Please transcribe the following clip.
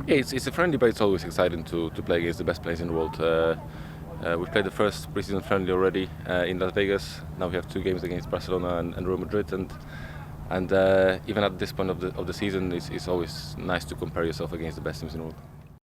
Yeah, it's a friendly, but it's always exciting to play against the best players in the world. We played the first preseason friendly already in Las Vegas. Now we have 2 games against Barcelona and Real Madrid, and even at this point of the season, it's always nice to compare yourself against the best teams in the world.